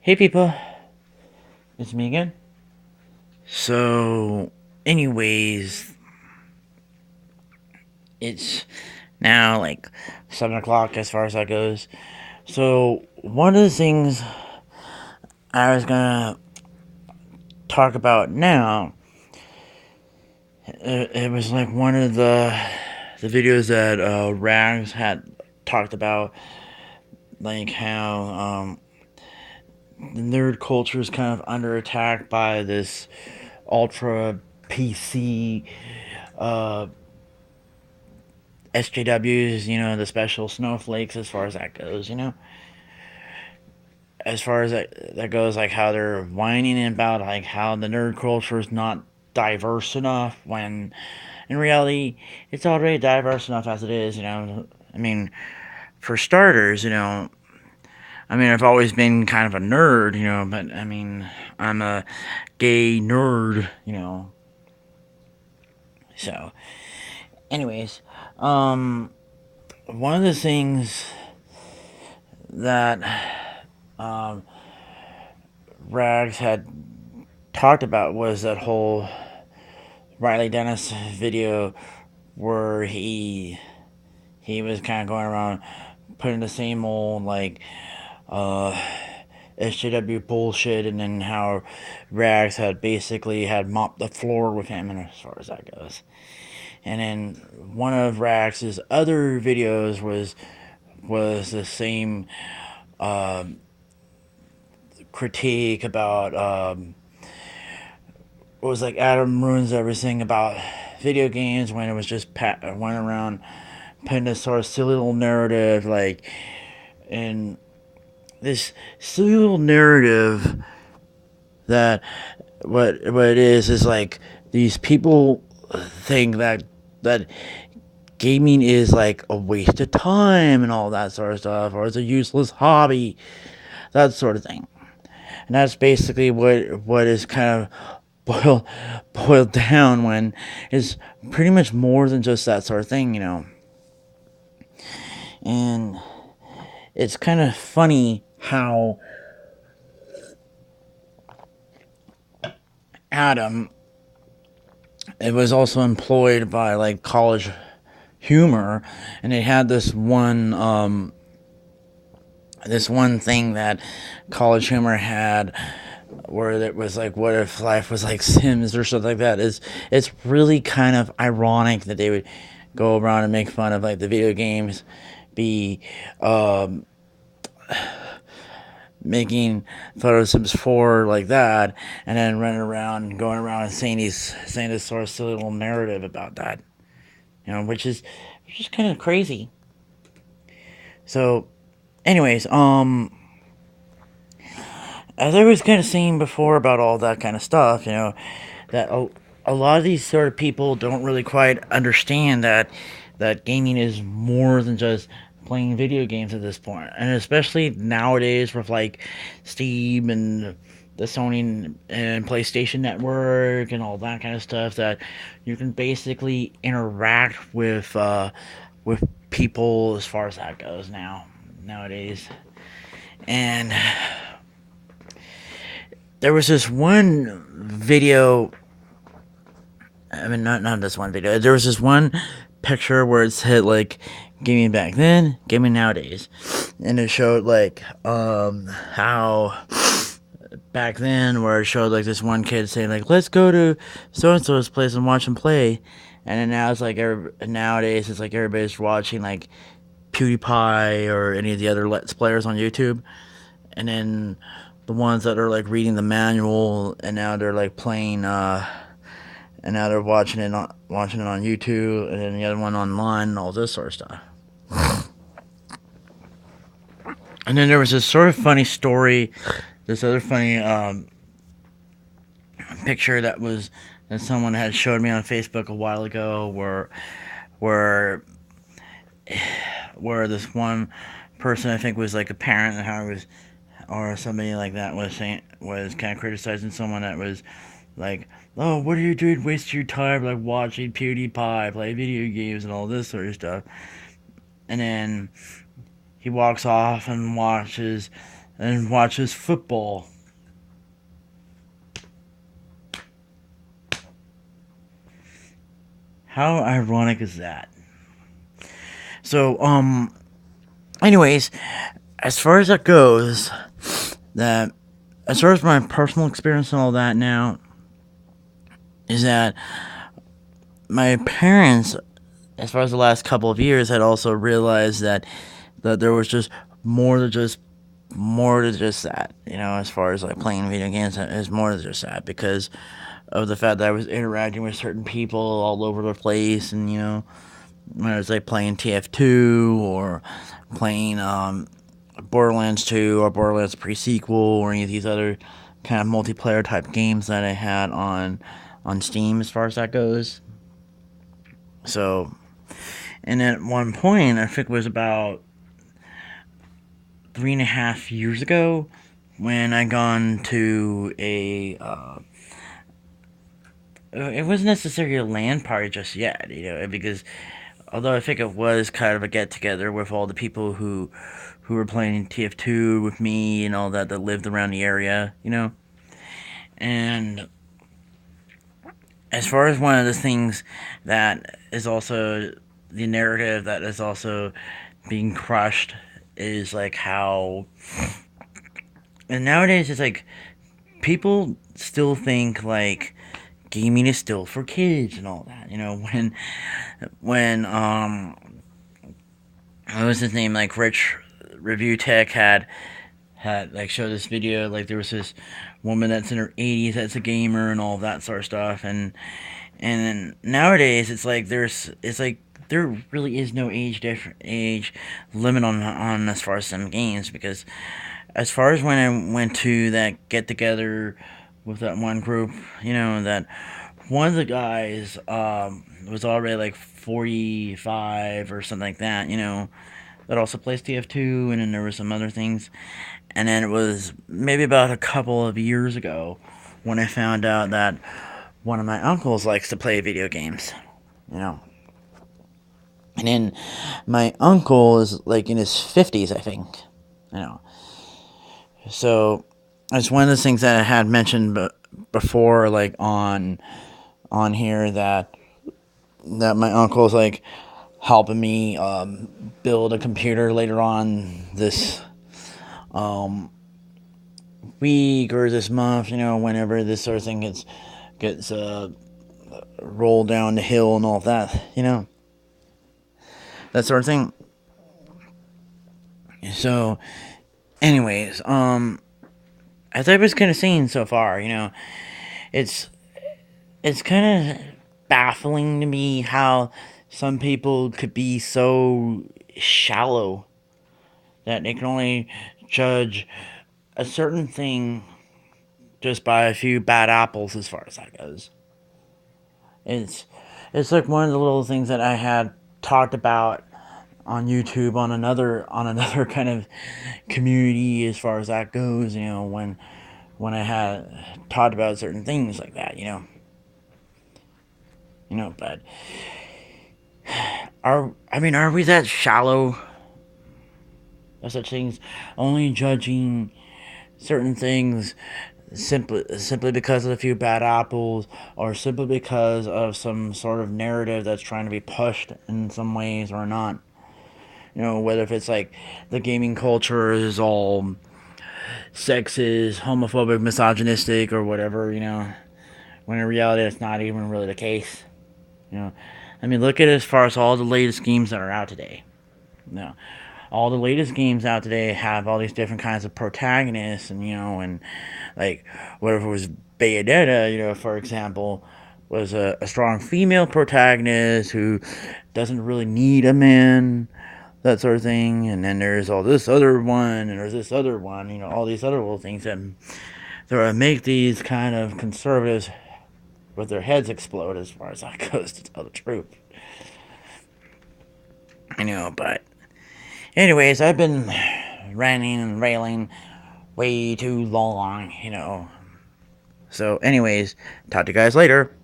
Hey people, it's me again. So, anyways, it's now like 7 o'clock as far as that goes. So, one of the things I was gonna talk about now, it was like one of the videos that Rags had talked about, like how the nerd culture is kind of under attack by this ultra PC uh, SJWs, the special snowflakes as far as that goes, As far as that goes, like how they're whining about like how the nerd culture is not diverse enough when in reality it's already diverse enough as it is. I mean, for starters, I've always been kind of a nerd, but I mean, I'm a gay nerd. So, anyways, um, one of the things that um, Rags had talked about was that whole Riley Dennis video where he was kind of going around putting the same old like uh, SJW bullshit, and then how Rags had basically had mopped the floor with him, and as far as that goes. And then one of Rags's other videos was the same critique about it was like Adam ruins everything about video games when it was just went around putting this sort of silly little narrative and this silly little narrative that what it is like these people think that gaming is like a waste of time and all that sort of stuff, or it's a useless hobby, that sort of thing. And that's basically what is kind of boiled boiled down when it's pretty much more than just that sort of thing. And it's kind of funny how Adam it was also employed by like College Humor, and they had this one thing that College Humor had where it was like, what if life was like Sims or something like that. It's really kind of ironic that they would go around and make fun of like the video games be um, making fun of Sims 4 like that, and then running around going around and saying this sort of silly little narrative about that, which is kind of crazy. So, anyways, as I was kind of saying before about all that kind of stuff, that a lot of these sort of people don't really quite understand that gaming is more than just playing video games at this point, and especially nowadays with like Steam and the Sony and PlayStation Network and all that kind of stuff, that you can basically interact with people as far as that goes nowadays. And there was this one video. I mean, not this one video. There was this one picture where it said like gaming back then, gaming nowadays, and it showed like how back then where it showed like this one kid saying like, let's go to so and so's place and watch him play, and then now it's like nowadays it's like everybody's watching like PewDiePie or any of the other Let's Players on YouTube, and then the ones that are like reading the manual, and now they're like playing and now they're watching it on YouTube, and then the other one online, and all this sort of stuff. And then there was this sort of funny story, this other funny picture that someone had showed me on Facebook a while ago, where where this one person, I think was like a parent, and how it was, or somebody like that was kind of criticizing someone that was like, oh, what are you doing? Waste your time like watching PewDiePie play video games and all this sort of stuff. And then he walks off and watches and watches football. How ironic is that? So, anyways, as far as that goes, that as far as my personal experience and all that now, is that my parents, as far as the last couple of years, had also realized that there was just more to just that, as far as like playing video games, is more than just that, because of the fact that I was interacting with certain people all over the place, and when I was like playing TF2 or playing Borderlands 2 or Borderlands pre-sequel or any of these other kind of multiplayer type games that I had on Steam, as far as that goes. So, and at one point, I think it was about 3.5 years ago, when I gone to it wasn't necessarily a LAN party just yet, because although I think it was kind of a get together with all the people who were playing TF2 with me and all that lived around the area, and as far as one of the things that is also the narrative that is also being crushed is like how, and nowadays it's like people still think like gaming is still for kids and all that, when what was his name, like Rich Review Tech had like showed this video, like there was this woman that's in her 80s that's a gamer and all that sort of stuff, and nowadays it's like there really is no age limit on as far as some games, because as far as when I went to that get together with that one group, that one of the guys was already like 45 or something like that, that also plays TF2, and then there were some other things. And then it was maybe about a couple of years ago when I found out that one of my uncles likes to play video games, And then my uncle is like in his 50s, I think, So it's one of those things that I had mentioned before, like on here, that my uncle's like helping me build a computer later on this week or this month, whenever this sort of thing gets rolled down the hill and all of that, that sort of thing. So, anyways, as I was kind of saying so far, it's kind of baffling to me how some people could be so shallow that they can only judge a certain thing just by a few bad apples, as far as that goes. It's like one of the little things that I had talked about on YouTube on another kind of community, as far as that goes, when I had talked about certain things like that, but are we that shallow of such things, only judging certain things simply because of a few bad apples, or simply because of some sort of narrative that's trying to be pushed in some ways or not? Whether if it's like the gaming culture is all sexist, homophobic, misogynistic, or whatever, when in reality that's not even really the case. Look at it as far as all the latest games that are out today. All the latest games out today have all these different kinds of protagonists, and like whatever was Bayonetta, for example, was a strong female protagonist who doesn't really need a man, that sort of thing. And then there's all this other one, and there's this other one, all these other little things that make these kind of conservatives with their heads explode, as far as that goes, to tell the truth. But anyways, I've been ranting and railing way too long, So anyways, talk to you guys later.